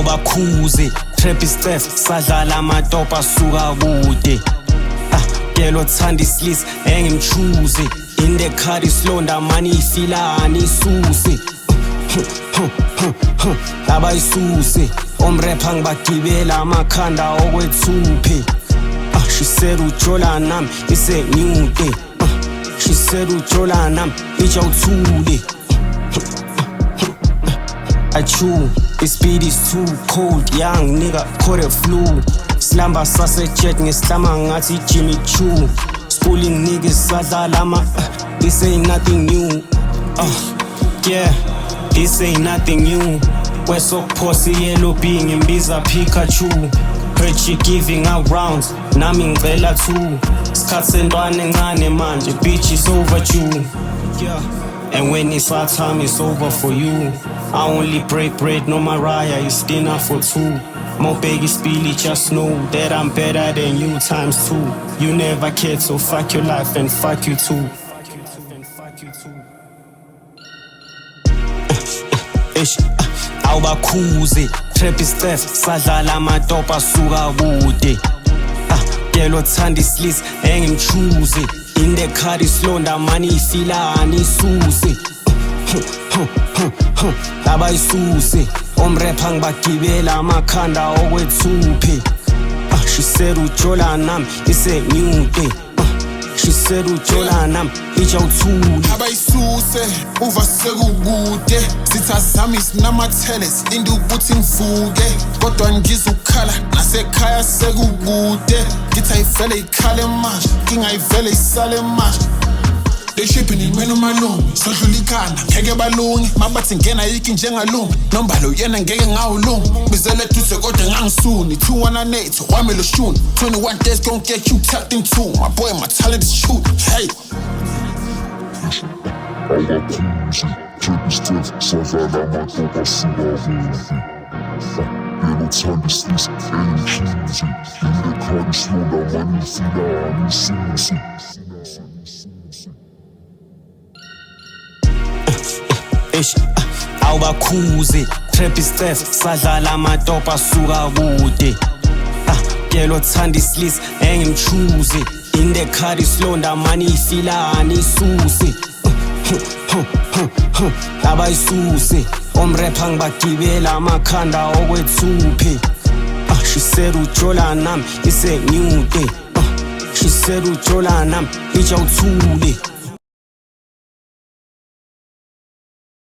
awubakhuze Trappist theft sadlala amatopa suka kude Girl othanda isilisa engimchuze in the car islonda mani ifilani isuse abayisuse omrapha ngibagibela amakhanda okwethuphe she said ujola nami it's a new day she said ujola nami ija uthule I chew the speed is too cold young nigga caught a flu slamba sausage ngislama ngathi Jimmy Choo schooling niggas sadlala this ain't nothing new yeah this ain't nothing new Wesokuphosa yellow being imbiza Pikachu heard she giving out rounds nami ngicela two isikhathi sentwana encane manje bitch is overdue yeah and when it's our time it's over for you I only break bread no Mariah it's dinner for two Mo biggie Speedy just know that I'm better than you times two you never cared so fuck your life and fuck you too awubakhuze Trappist theft sadlala amatopa suka kude girl othanda isilisa engimchuze in the car islonda mani ifilani isuse abayisuse omrapha ngibagibela amakhanda okwethuphe she said ujola nami it's a new day she said ujola nami ija uthule abayisuse uva sekukude sitha sami sinamathele silinde ukuthi ngivuke kodwa ngizukhala nasekhaya sekukude ngithi ayivele ikhale manje ngingayivele isale manje they shipping imeno malungu sodlula ikhanda ngeke balungi mabathi ngena yiki njengalungu nombalo yena ngeke ngawulungu bizele duze kodwa ngangisuni 218 wami lo shuni 21 days gon' get you tucked in two my boy my talent is shoot hey awubakhuze Trappist theft sadlala amatopa suka kude girl othanda isilisa engimchuze in the car islonda mani ifilani isuse awubakhuze Trappist theft sadlala amatopa suka kude girl othanda isilisa engimchuze in the car islonda mani ifilani isuse abayisuse omrapha ngibagibela amakhanda okwethuphe she said ujola nami it's a new day she said ujola nami ija uthule